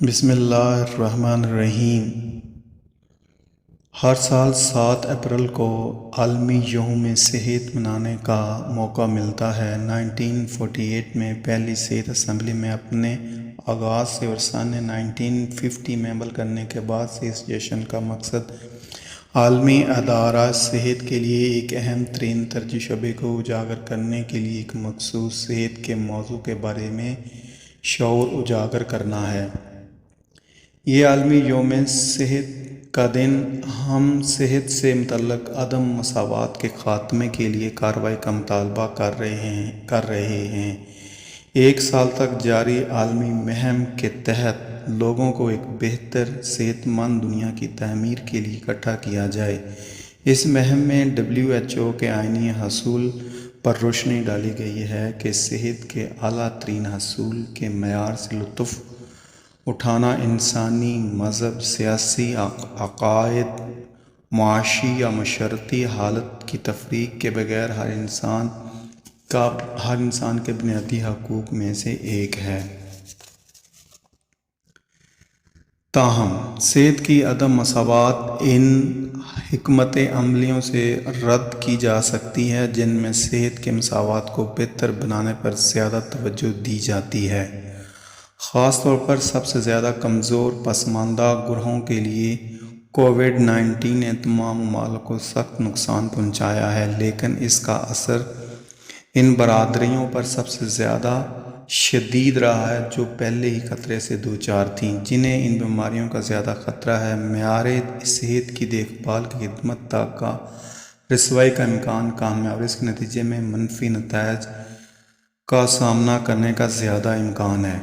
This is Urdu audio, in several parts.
بسم اللہ الرحمن الرحیم۔ ہر سال 7 اپریل کو عالمی یوم صحت منانے کا موقع ملتا ہے۔ 1948 میں پہلی صحت اسمبلی میں اپنے آغاز سے اور سن 1950 میں عمل کرنے کے بعد سے اس جشن کا مقصد عالمی ادارہ صحت کے لیے ایک اہم ترین ترجیحی شعبے کو اجاگر کرنے کے لیے ایک مخصوص صحت کے موضوع کے بارے میں شعور اجاگر کرنا ہے۔ یہ عالمی یوم صحت کا دن ہم صحت سے متعلق عدم مساوات کے خاتمے کے لیے کارروائی کا مطالبہ کر رہے ہیں۔ ایک سال تک جاری عالمی مہم کے تحت لوگوں کو ایک بہتر صحت مند دنیا کی تعمیر کے لیے اکٹھا کیا جائے۔ اس مہم میں WHO کے آئینی اصول پر روشنی ڈالی گئی ہے کہ صحت کے اعلیٰ ترین حصول کے معیار سے لطف اٹھانا انسانی مذہب، سیاسی عقائد، معاشی یا معاشرتی حالت کی تفریق کے بغیر ہر انسان کے بنیادی حقوق میں سے ایک ہے۔ تاہم صحت کی عدم مساوات ان حکمت عملیوں سے رد کی جا سکتی ہے جن میں صحت کے مساوات کو بہتر بنانے پر زیادہ توجہ دی جاتی ہے۔ خاص طور پر سب سے زیادہ کمزور پسماندہ گروہوں کے لیے کووڈ-19 نے تمام ممالک کو سخت نقصان پہنچایا ہے، لیکن اس کا اثر ان برادریوں پر سب سے زیادہ شدید رہا ہے جو پہلے ہی خطرے سے دوچار تھیں، جنہیں ان بیماریوں کا زیادہ خطرہ ہے۔ معیار صحت کی دیکھ بھال کی خدمت تک رسائی کا امکان کم ہے اور اس کے نتیجے میں منفی نتائج کا سامنا کرنے کا زیادہ امکان ہے۔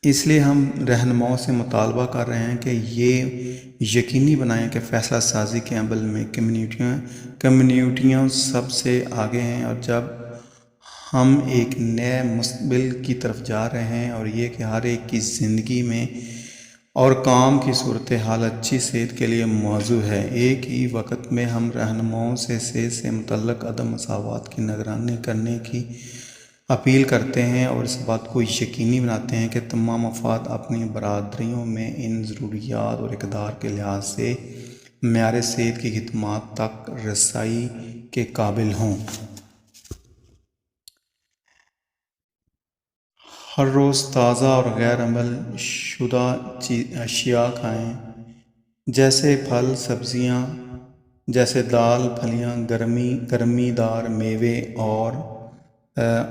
اس لیے ہم رہنماؤں سے مطالبہ کر رہے ہیں کہ یہ یقینی بنائیں کہ فیصلہ سازی کے عمل میں کمیونٹیاں سب سے آگے ہیں، اور جب ہم ایک نئے مستقبل کی طرف جا رہے ہیں اور یہ کہ ہر ایک کی زندگی میں اور کام کی صورتحال اچھی صحت کے لیے موزوں ہے۔ ایک ہی وقت میں ہم رہنماؤں سے صحت سے متعلق عدم مساوات کی نگرانی کرنے کی اپیل کرتے ہیں اور اس بات کو یقینی بناتے ہیں کہ تمام افراد اپنی برادریوں میں ان ضروریات اور اقدار کے لحاظ سے معیار صحت کی خدمات تک رسائی کے قابل ہوں۔ ہر روز تازہ اور غیر عمل شدہ اشیاء کھائیں، جیسے پھل، سبزیاں، جیسے دال، پھلیاں، گرمی دار میوے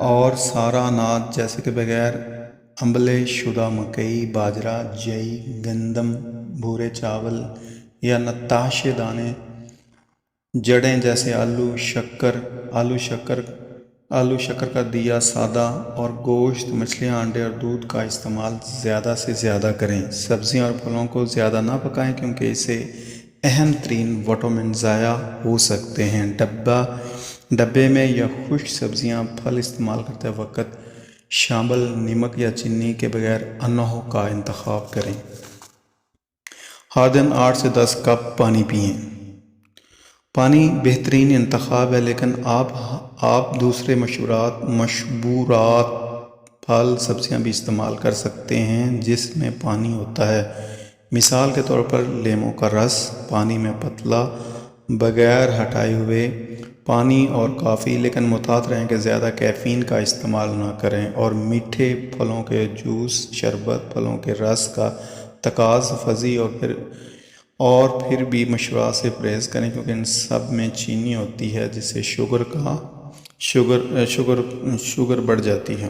اور سارا اناج جیسے کہ بغیر امبلے شدہ مکئی، باجرہ، جئی، گندم، بھورے چاول یا نتاشے دانے، جڑیں جیسے آلو شکر کا دیا سادہ، اور گوشت، مچھلیاں، انڈے اور دودھ کا استعمال زیادہ سے زیادہ کریں۔ سبزیاں اور پھلوں کو زیادہ نہ پکائیں کیونکہ اس سے اہم ترین وٹامن ضائع ہو سکتے ہیں۔ ڈبے میں یا خشک سبزیاں پھل استعمال کرتے وقت شامل نمک یا چینی کے بغیر اناجوں کا انتخاب کریں۔ ہر دن 8 سے 10 کپ پانی پئیں۔ پانی بہترین انتخاب ہے، لیکن آپ دوسرے مشروبات، پھل، سبزیاں بھی استعمال کر سکتے ہیں جس میں پانی ہوتا ہے۔ مثال کے طور پر لیموں کا رس پانی میں پتلا، بغیر ہٹائے ہوئے پانی اور کافی، لیکن محتاط رہیں کہ زیادہ کیفین کا استعمال نہ کریں، اور میٹھے پھلوں کے جوس، شربت، پھلوں کے رس کا طاقت افزا اور پھر بھی مشروبات سے پرہیز کریں کیونکہ ان سب میں چینی ہوتی ہے جس سے شوگر بڑھ جاتی ہے۔